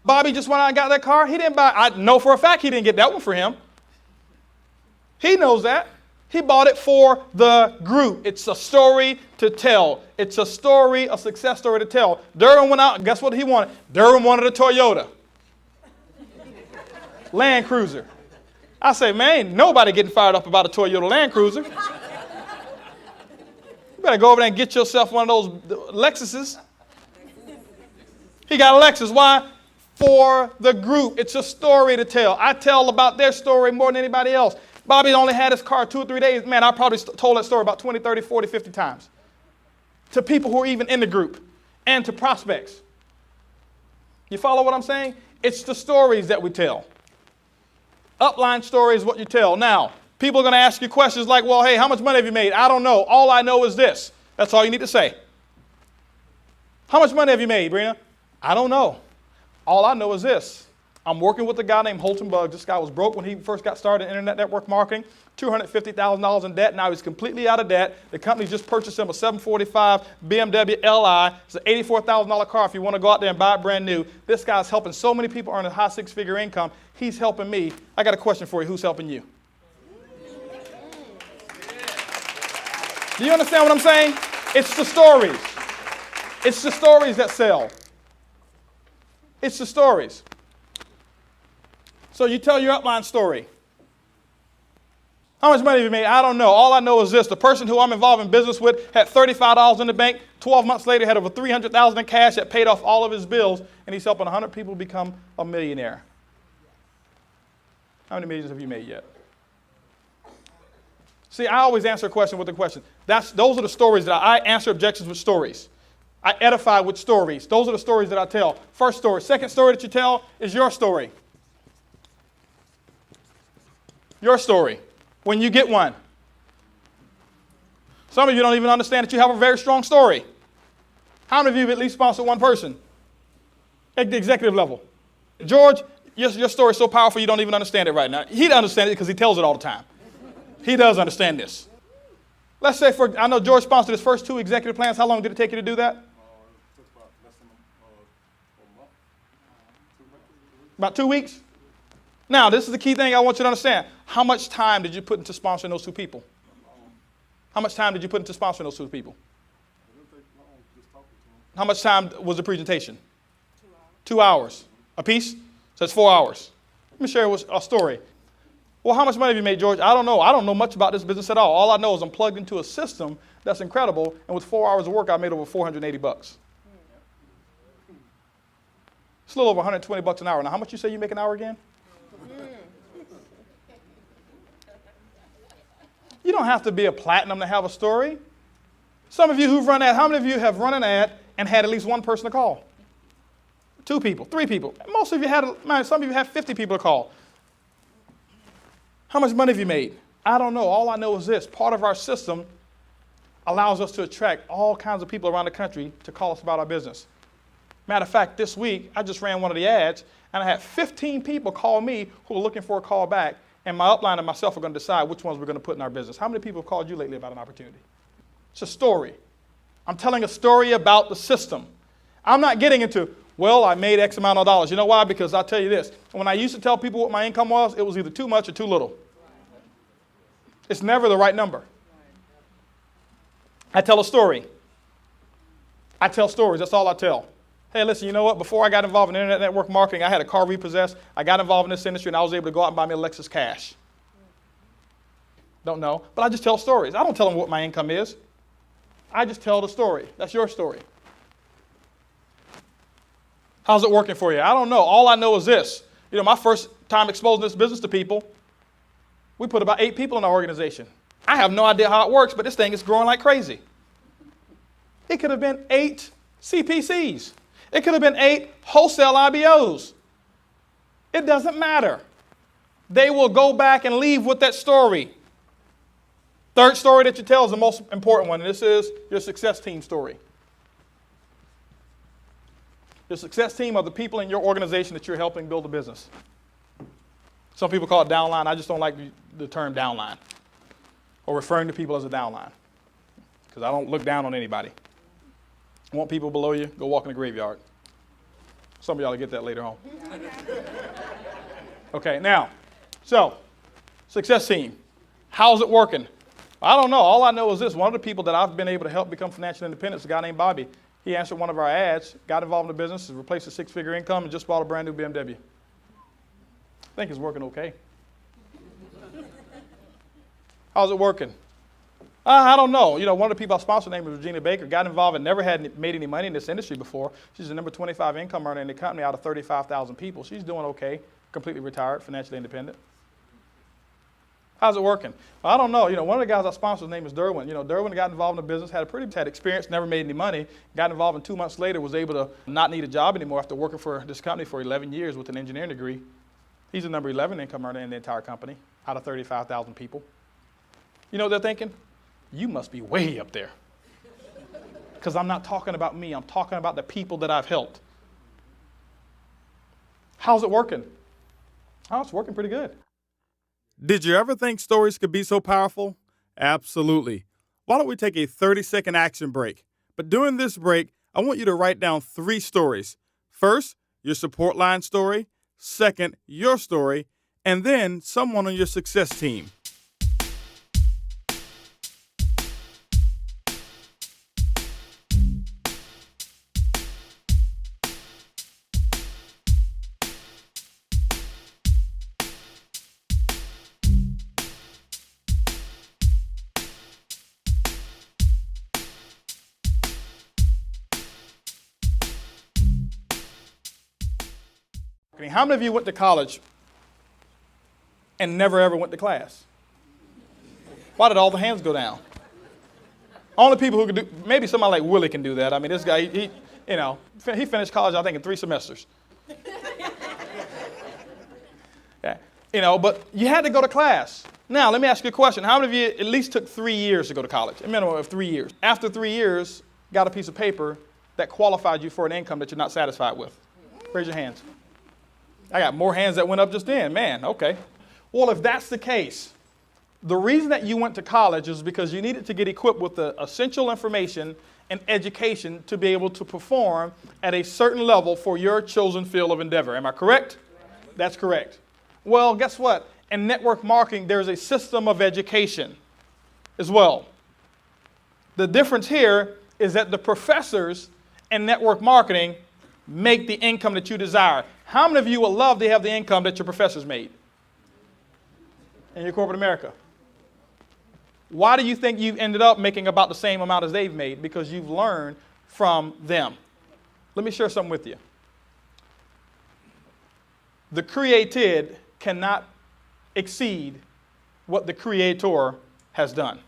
[SPEAKER 2] Bobby just went out and got that car. He didn't buy it. I know for a fact he didn't get that one for him. He knows that. He bought it for the group. It's a story to tell. It's a story, a success story to tell. Durham went out, and guess what he wanted? Durham wanted a Toyota. Land Cruiser. I say, man, ain't nobody getting fired up about a Toyota Land Cruiser. You better go over there and get yourself one of those Lexuses. He got a Lexus. Why? For the group. It's a story to tell. I tell about their story more than anybody else. Bobby only had his car 2 or 3 days. Man, I probably told that story about 20, 30, 40, 50 times. To people who are even in the group and to prospects. You follow what I'm saying? It's the stories that we tell. Upline story is what you tell. Now, people are going to ask you questions like, well, hey, how much money have you made? I don't know. All I know is this. That's all you need to say. How much money have you made, Brina? I don't know. All I know is this. I'm working with a guy named Holton. This guy was broke when he first got started in internet network marketing, $250,000 in debt. Now he's completely out of debt. The company just purchased him a 745 BMW Li. It's an $84,000 car if you want to go out there and buy it brand new. This guy's helping so many people earn a high 6-figure income. He's helping me. I got a question for you. Who's helping you? Do you understand what I'm saying? It's the stories. It's the stories that sell. It's the stories. So you tell your upline story. How much money have you made? I don't know. All I know is this. The person who I'm involved in business with had $35 in the bank. 12 months later, had over $300,000 in cash that paid off all of his bills, and he's helping 100 people become a millionaire. How many millions have you made yet? See, I always answer a question with a question. Those are the stories that I answer objections with stories. I edify with stories. Those are the stories that I tell. First story. Second story that you tell is your story. Your story. When you get one. Some of you don't even understand that you have a very strong story. How many of you have at least sponsored one person? At the executive level. George, your story is so powerful you don't even understand it right now. He doesn't understand it because he tells it all the time. He does understand this. Let's say, I know George sponsored his first 2 executive plans. How long did it take you to do that?
[SPEAKER 3] It took about less than a month.
[SPEAKER 2] About 2 weeks? Now, this is the key thing I want you to understand. How much time did you put into sponsoring those 2 people? How much time did you put into sponsoring those 2 people?
[SPEAKER 3] It didn't take long, just talking to them.
[SPEAKER 2] How much time was the presentation? 2 hours. 2 hours. A piece? So that's 4 hours. Let me share a story. Well, how much money have you made, George? I don't know. I don't know much about this business at all. All I know is I'm plugged into a system that's incredible, and with 4 hours of work, I made over $480. It's a little over $120 an hour. Now, how much you say you make an hour again? You don't have to be a platinum to have a story. Some of you who've run ads, how many of you have run an ad and had at least one person to call? 2 people, 3 people. Most of you some of you had 50 people to call. How much money have you made? I don't know. All I know is this. Part of our system allows us to attract all kinds of people around the country to call us about our business. Matter of fact, this week, I just ran one of the ads, and I had 15 people call me who are looking for a call back, and my upline and myself are going to decide which ones we're going to put in our business. How many people have called you lately about an opportunity? It's a story. I'm telling a story about the system. I'm not getting into, well, I made X amount of dollars. You know why? Because I'll tell you this. When I used to tell people what my income was, it was either too much or too little. It's never the right number. I tell a story. I tell stories. That's all I tell. Hey, listen, you know what? Before I got involved in internet network marketing, I had a car repossessed. I got involved in this industry, and I was able to go out and buy me a Lexus cash. Don't know. But I just tell stories. I don't tell them what my income is. I just tell the story. That's your story. How's it working for you? I don't know. All I know is this. You know, my first time exposing this business to people, we put about 8 people in our organization. I have no idea how it works, but this thing is growing like crazy. It could have been 8 CPCs. It could have been 8 wholesale IBOs. It doesn't matter. They will go back and leave with that story. Third story that you tell is the most important one, and this is your success team story. Your success team are the people in your organization that you're helping build a business. Some people call it downline. I just don't like the term downline or referring to people as a downline because I don't look down on anybody. Want people below you? Go walk in the graveyard. Some of y'all will get that later on. Okay, now, so success team. How's it working? I don't know. All I know is this. One of the people that I've been able to help become financially independent is a guy named Bobby. He answered one of our ads, got involved in the business, replaced a 6-figure income, and just bought a brand new BMW. I think it's working okay. How's it working? I don't know. You know, one of the people I sponsored, named Regina Baker, got involved and never had made any money in this industry before. She's the number 25 income earner in the company out of 35,000 people. She's doing okay, completely retired, financially independent. How's it working? Well, I don't know. You know, one of the guys I sponsored, his name is Derwin. You know, Derwin got involved in the business, had experience, never made any money, got involved, and 2 months later was able to not need a job anymore after working for this company for 11 years with an engineering degree. He's the number 11 income earner in the entire company out of 35,000 people. You know what they're thinking? You must be way up there. Because I'm not talking about me. I'm talking about the people that I've helped. How's it working? Oh, it's working pretty good.
[SPEAKER 1] Did you ever think stories could be so powerful? Absolutely. Why don't we take a 30-second action break? But during this break, I want you to write down 3 stories. First, your support line story. Second, your story. And then someone on your success team.
[SPEAKER 2] How many of you went to college and never ever went to class? Why did all the hands go down? Only people who can do, maybe somebody like Willie can do that. I mean, this guy, he finished college, I think, in 3 semesters. Yeah. But you had to go to class. Now, let me ask you a question. How many of you at least took 3 years to go to college? A minimum of 3 years. After 3 years, got a piece of paper that qualified you for an income that you're not satisfied with? Raise your hands. I got more hands that went up just then. Man, okay. Well, if that's the case, the reason that you went to college is because you needed to get equipped with the essential information and education to be able to perform at a certain level for your chosen field of endeavor. Am I correct? That's correct. Well, guess what? In network marketing, there's a system of education as well. The difference here is that the professors in network marketing make the income that you desire. How many of you would love to have the income that your professors made in your corporate America? Why do you think you've ended up making about the same amount as they've made? Because you've learned from them. Let me share something with you. The created cannot exceed what the creator has done.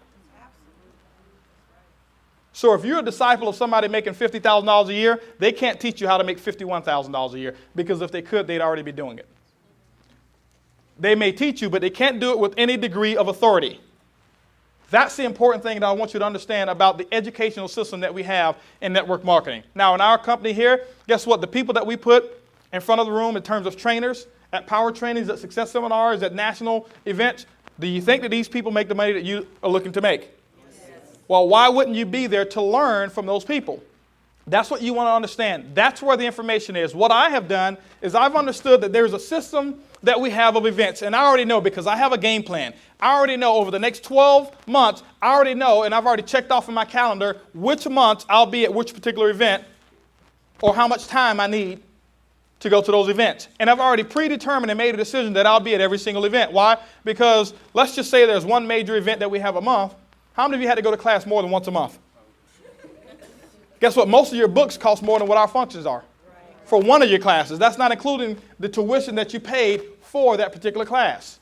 [SPEAKER 2] So if you're a disciple of somebody making $50,000 a year, they can't teach you how to make $51,000 a year, because if they could, they'd already be doing it. They may teach you, but they can't do it with any degree of authority. That's the important thing that I want you to understand about the educational system that we have in network marketing. Now, in our company here, guess what? The people that we put in front of the room in terms of trainers, at power trainings, at success seminars, at national events, do you think that these people make the money that you are looking to make? Yes. Well, why wouldn't you be there to learn from those people? That's what you want to understand. That's where the information is. What I have done is I've understood that there's a system that we have of events, and I already know because I have a game plan. I already know over the next 12 months, I already know, and I've already checked off in my calendar which months I'll be at which particular event or how much time I need to go to those events. And I've already predetermined and made a decision that I'll be at every single event. Why? Because let's just say there's one major event that we have a month. How many of you had to go to class more than once a month? Guess what? Most of your books cost more than what our functions are for one of your classes. That's not including the tuition that you paid for that particular class.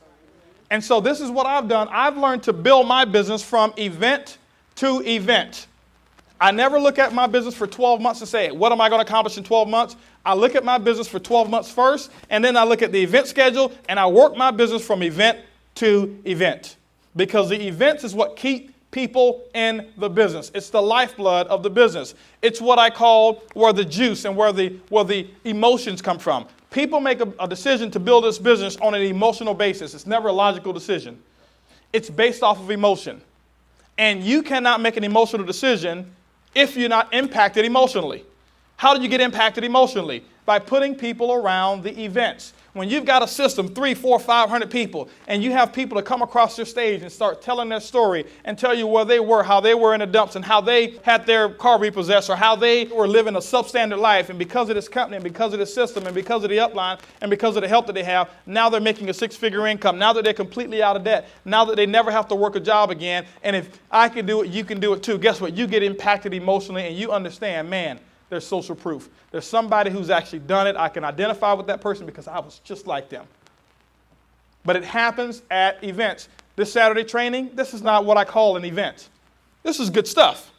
[SPEAKER 2] And so this is what I've done. I've learned to build my business from event to event. I never look at my business for 12 months and say, what am I going to accomplish in 12 months? I look at my business for 12 months first, and then I look at the event schedule, and I work my business from event to event. Because the events is what keep people in the business. It's the lifeblood of the business. It's what I call where the juice and where the emotions come from. People make a decision to build this business on an emotional basis. It's never a logical decision. It's based off of emotion. And you cannot make an emotional decision if you're not impacted emotionally. How do you get impacted emotionally? By putting people around the events. When you've got a system, 300, 400, 500 people, and you have people to come across your stage and start telling their story and tell you where they were, how they were in the dumps, and how they had their car repossessed, or how they were living a substandard life, and because of this company, and because of this system, and because of the upline, and because of the help that they have, now they're making a 6-figure income. Now that they're completely out of debt. Now that they never have to work a job again. And if I can do it, you can do it too. Guess what? You get impacted emotionally, and you understand, man, there's social proof. There's somebody who's actually done it. I can identify with that person because I was just like them. But it happens at events. This Saturday training, this is not what I call an event. This is good stuff.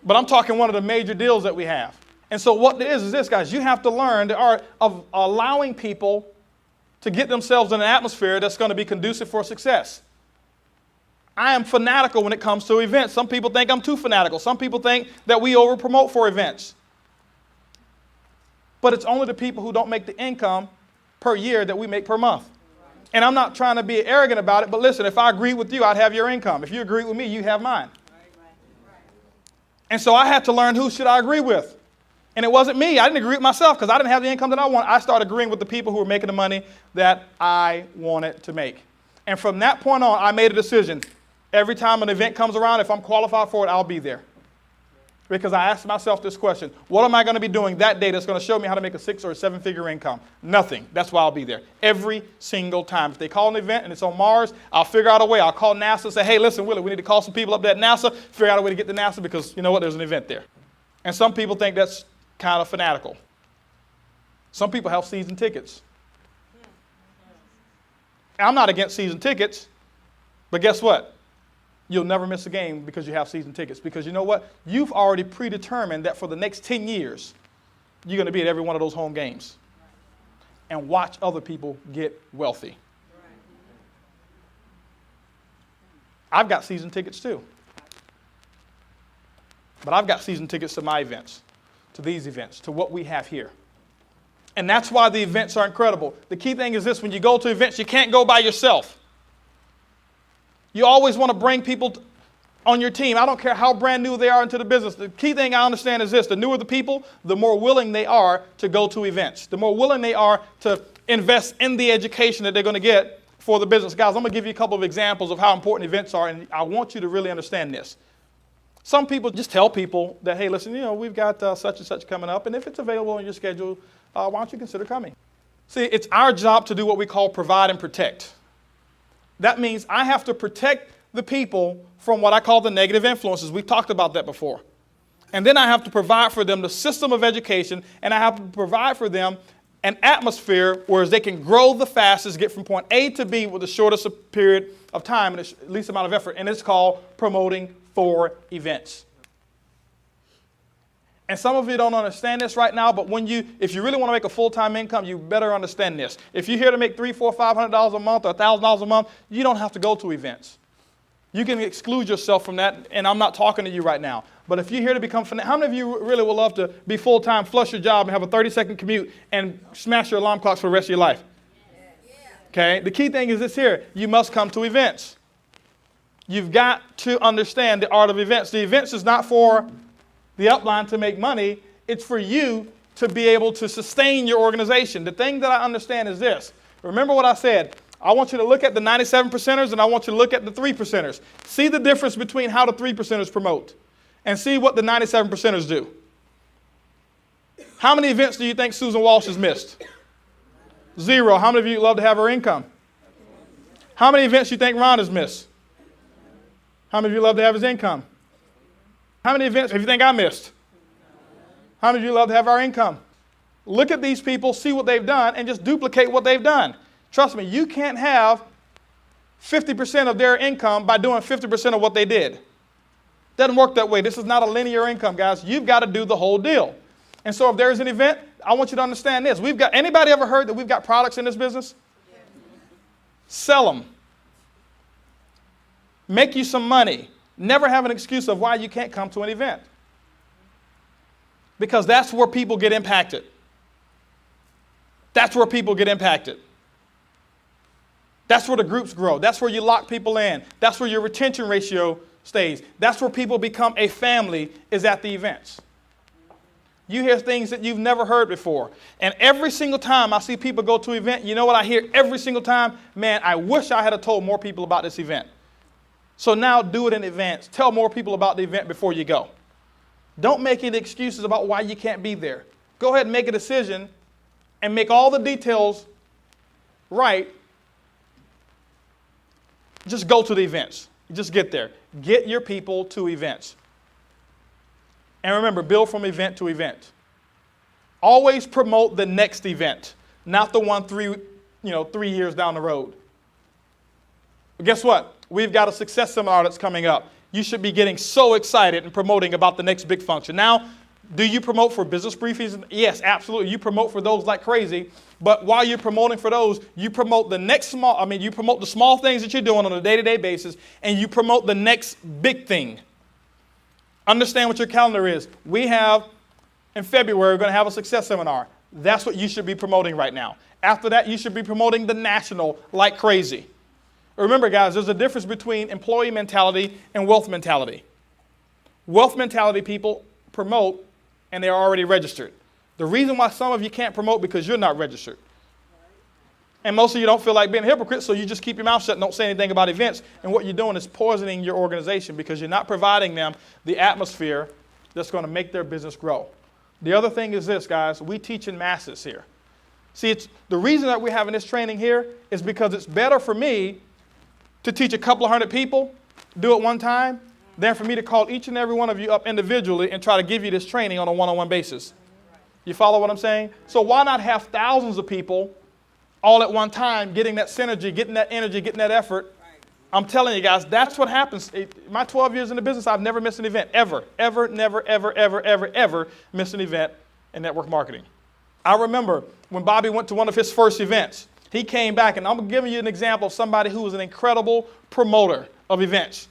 [SPEAKER 2] But I'm talking one of the major deals that we have. And so what it is this, guys. You have to learn the art of allowing people to get themselves in an atmosphere that's going to be conducive for success. I am fanatical when it comes to events. Some people think I'm too fanatical. Some people think that we over-promote for events. But it's only the people who don't make the income per year that we make per month. And I'm not trying to be arrogant about it, but listen, if I agree with you, I'd have your income. If you agree with me, you have mine. And so I had to learn who should I agree with. And it wasn't me. I didn't agree with myself because I didn't have the income that I want. I started agreeing with the people who were making the money that I wanted to make. And from that point on, I made a decision. Every time an event comes around, if I'm qualified for it, I'll be there. Because I asked myself this question: what am I going to be doing that day that's going to show me how to make a 6 or 7-figure income? Nothing. That's why I'll be there every single time. If they call an event and it's on Mars, I'll figure out a way. I'll call NASA and say, hey, listen, Willie, we need to call some people up there at NASA, figure out a way to get to NASA because you know what, there's an event there. And some people think that's kind of fanatical. Some people have season tickets. I'm not against season tickets, but guess what? You'll never miss a game because you have season tickets. Because you know what? You've already predetermined that for the next 10 years, you're going to be at every one of those home games and watch other people get wealthy. I've got season tickets too. But I've got season tickets to my events, to these events, to what we have here. And that's why the events are incredible. The key thing is this: when you go to events, you can't go by yourself. You always want to bring people on your team. I don't care how brand new they are into the business. The key thing I understand is this: the newer the people, the more willing they are to go to events. The more willing they are to invest in the education that they're going to get for the business. Guys, I'm going to give you a couple of examples of how important events are, and I want you to really understand this. Some people just tell people that, hey, listen, we've got such and such coming up, and if it's available on your schedule, why don't you consider coming? See, it's our job to do what we call provide and protect. That means I have to protect the people from what I call the negative influences. We've talked about that before. And then I have to provide for them the system of education, and I have to provide for them an atmosphere where they can grow the fastest, get from point A to B with the shortest period of time and the least amount of effort. And it's called promoting for events. And some of you don't understand this right now, but if you really want to make a full-time income, you better understand this. If you're here to make $300, $400, $500 a month or $1,000 a month, you don't have to go to events. You can exclude yourself from that, and I'm not talking to you right now. But if you're here to become financial, how many of you really would love to be full-time, flush your job, and have a 30-second commute and smash your alarm clocks for the rest of your life? Okay? The key thing is this here: you must come to events. You've got to understand the art of events. The events is not for the upline to make money. It's for you to be able to sustain your organization. The thing that I understand is this. Remember what I said. I want you to look at the 97%ers and I want you to look at the 3%ers. See the difference between how the 3%ers promote and see what the 97%ers do. How many events do you think Susan Walsh has missed? 0. How many of you love to have her income? How many events do you think Ron has missed? How many of you love to have his income? How many events do you think I missed? How many of you love to have our income? Look at these people, see what they've done, and just duplicate what they've done. Trust me, you can't have 50% of their income by doing 50% of what they did. Doesn't work that way. This is not a linear income, guys. You've got to do the whole deal. And so if there's an event, I want you to understand this. Anybody ever heard that we've got products in this business? Sell them. Make you some money. Never have an excuse of why you can't come to an event. Because that's where people get impacted. That's where people get impacted. That's where the groups grow. That's where you lock people in. That's where your retention ratio stays. That's where people become a family, is at the events. You hear things that you've never heard before. And every single time I see people go to an event, you know what I hear every single time? Man, I wish I had told more people about this event. So now do it in advance. Tell more people about the event before you go. Don't make any excuses about why you can't be there. Go ahead and make a decision and make all the details right. Just go to the events. Just get there. Get your people to events. And remember, build from event to event. Always promote the next event, not the one 3 years down the road. But guess what? We've got a success seminar that's coming up. You should be getting so excited and promoting about the next big function. Now, do you promote for business briefings? Yes, absolutely. You promote for those like crazy. But while you're promoting for those, you promote you promote the small things that you're doing on a day-to-day basis, and you promote the next big thing. Understand what your calendar is. We have, in February, we're going to have a success seminar. That's what you should be promoting right now. After that, you should be promoting the national like crazy. Remember, guys, there's a difference between employee mentality and wealth mentality. Wealth mentality people promote, and they're already registered. The reason why some of you can't promote because you're not registered. And most of you don't feel like being a hypocrite, so you just keep your mouth shut and don't say anything about events. And what you're doing is poisoning your organization because you're not providing them the atmosphere that's going to make their business grow. The other thing is this, guys. We teach in masses here. See, the reason that we're having this training here is because it's better for me to teach a couple of hundred people, do it one time, than for me to call each and every one of you up individually and try to give you this training on a one-on-one basis. You follow what I'm saying? So why not have thousands of people all at one time, getting that synergy, getting that energy, getting that effort. I'm telling you guys, that's what happens. My 12 years in the business, I've never missed an event, ever, never missed an event in network marketing. I remember when Bobby went to one of his first events, he came back, and I'm giving you an example of somebody who was an incredible promoter of events.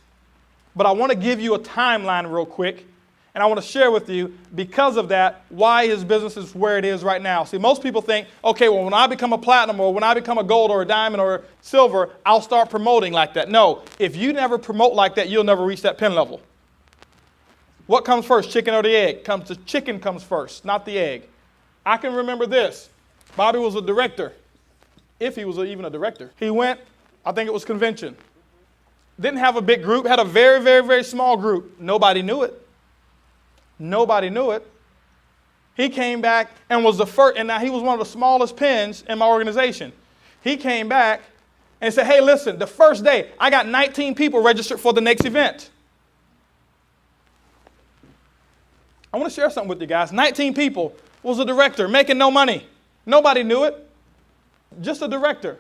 [SPEAKER 2] But I want to give you a timeline real quick, and I want to share with you, because of that, why his business is where it is right now. See, most people think, okay, well, when I become a platinum or when I become a gold or a diamond or silver, I'll start promoting like that. No, if you never promote like that, you'll never reach that pin level. What comes first, chicken or the egg? The chicken comes first, not the egg. I can remember this. Bobby was a director, if he was even a director. He went, I think it was convention. Didn't have a big group, had a very small group. Nobody knew it. Nobody knew it. He came back and was the first, and now he was one of the smallest pins in my organization. He came back and said, hey, listen, the first day, I got 19 people registered for the next event. I want to share something with you guys. 19 people, was a director making no money. Nobody knew it. Just a director.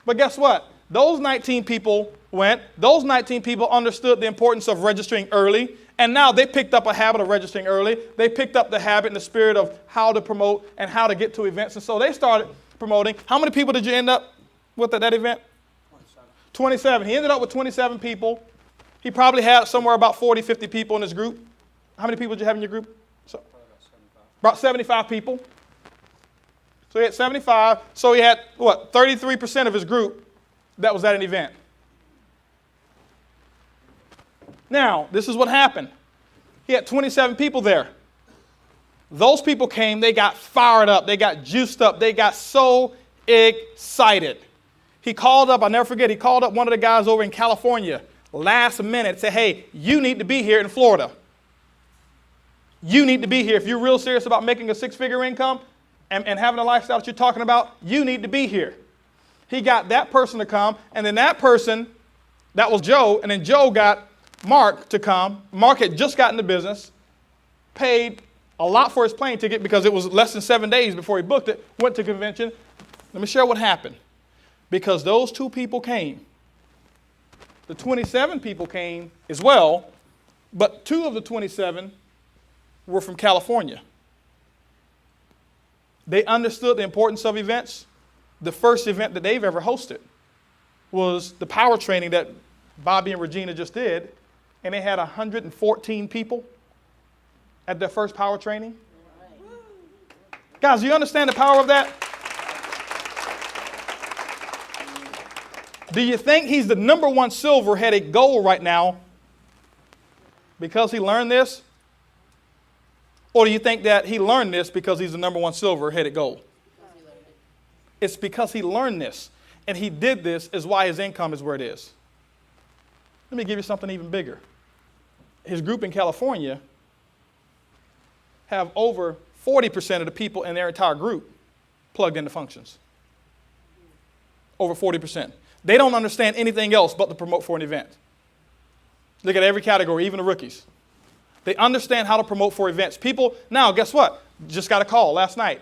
[SPEAKER 2] But guess what? Those 19 people went. Those 19 people understood the importance of registering early. And now they picked up a habit of registering early. They picked up the habit and the spirit of how to promote and how to get to events. And so they started promoting. How many people did you end up with at that event? 27. He ended up with 27 people. He probably had somewhere about 40, 50 people in his group. How many people did you have in your group? About 75 people. So he had 75. So he had, 33% of his group that was at an event. Now, this is what happened. He had 27 people there. Those people came, they got fired up, they got juiced up, they got so excited. He called up, I'll never forget, he called up one of the guys over in California last minute, said, hey, you need to be here in Florida. You need to be here. If you're real serious about making a six-figure income and having a lifestyle that you're talking about, you need to be here. He got that person to come, and then that person, that was Joe, and then Joe got Mark to come. Mark had just gotten the business, paid a lot for his plane ticket because it was less than 7 days before he booked it, went to convention. Let me share what happened. Because those two people came. The 27 people came as well, but 2 of the 27 were from California. They understood the importance of events. The first event that they've ever hosted was the power training that Bobby and Regina just did, and they had 114 people at their first power training. Guys, do you understand the power of that? Do you think he's the #1 silver-headed gold right now because he learned this? Or do you think that he learned this because he's the #1 silver-headed gold? It's because he learned this, and he did this is why his income is where it is. Let me give you something even bigger. His group in California have over 40% of the people in their entire group plugged into functions. Over 40%. They don't understand anything else but to promote for an event. Look at every category, even the rookies. They understand how to promote for events. People, now guess what? Just got a call last night,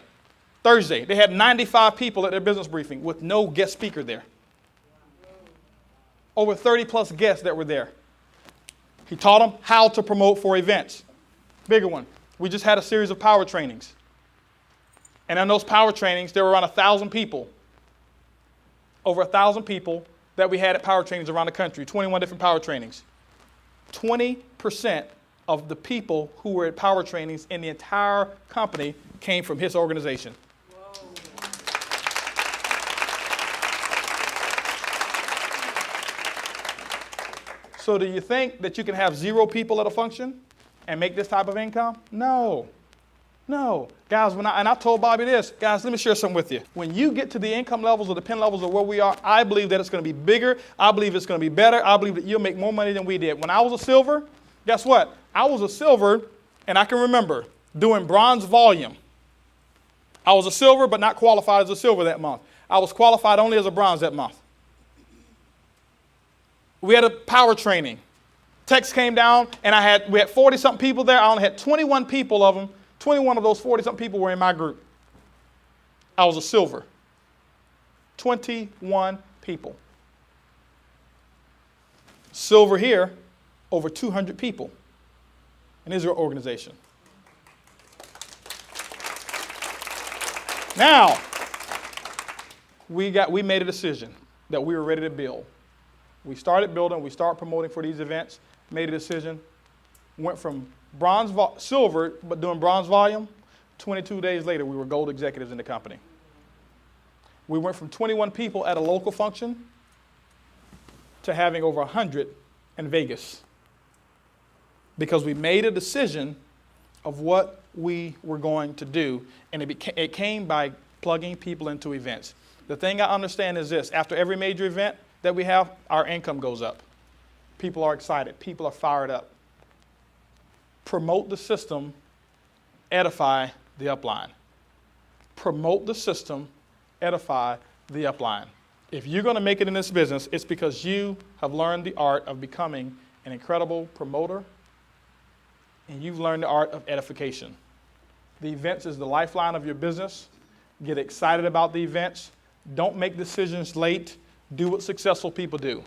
[SPEAKER 2] Thursday. They had 95 people at their business briefing with no guest speaker there. Over 30 plus guests that were there. He taught them how to promote for events. Bigger one. We just had a series of power trainings. And in those power trainings, there were around 1,000 people. Over 1,000 people that we had at power trainings around the country, 21 different power trainings. 20% of the people who were at power trainings in the entire company came from his organization. So do you think that you can have 0 people at a function and make this type of income? No. No. Guys, I told Bobby this. Guys, let me share something with you. When you get to the income levels or the pin levels of where we are, I believe that it's going to be bigger. I believe it's going to be better. I believe that you'll make more money than we did. When I was a silver, guess what? I was a silver, and I can remember doing bronze volume. I was a silver, but not qualified as a silver that month. I was qualified only as a bronze that month. We had a power training. Text came down, and we had 40-something people there. I only had 21 people of them. 21 of those 40-something people were in my group. I was a silver. 21 people. Silver here, over 200 people. And here's your organization. Now, we made a decision that we were ready to build. We started building, we started promoting for these events, made a decision, went from silver, but doing bronze volume. 22 days later, we were gold executives in the company. We went from 21 people at a local function to having over 100 in Vegas, because we made a decision of what we were going to do, and it came by plugging people into events. The thing I understand is this: after every major event that we have, our income goes up. People are excited. People are fired up. Promote the system, edify the upline. Promote the system, edify the upline. If you're going to make it in this business, it's because you have learned the art of becoming an incredible promoter, and you've learned the art of edification. The events is the lifeline of your business. Get excited about the events. Don't make decisions late. Do what successful people do.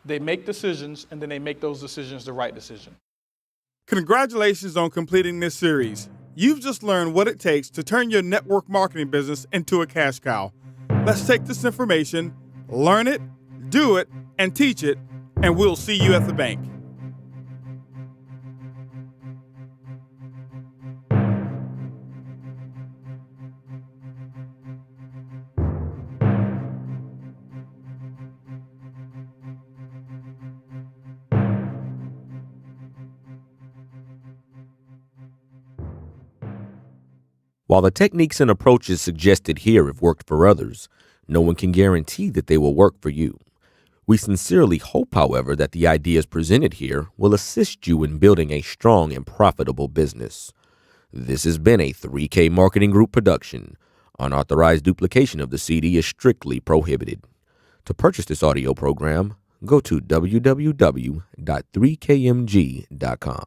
[SPEAKER 2] They make decisions, and then they make those decisions the right decision.
[SPEAKER 1] Congratulations on completing this series. You've just learned what it takes to turn your network marketing business into a cash cow. Let's take this information, learn it, do it, and teach it, and we'll see you at the bank.
[SPEAKER 4] While the techniques and approaches suggested here have worked for others, no one can guarantee that they will work for you. We sincerely hope, however, that the ideas presented here will assist you in building a strong and profitable business. This has been a 3K Marketing Group production. Unauthorized duplication of the CD is strictly prohibited. To purchase this audio program, go to www.3kmg.com.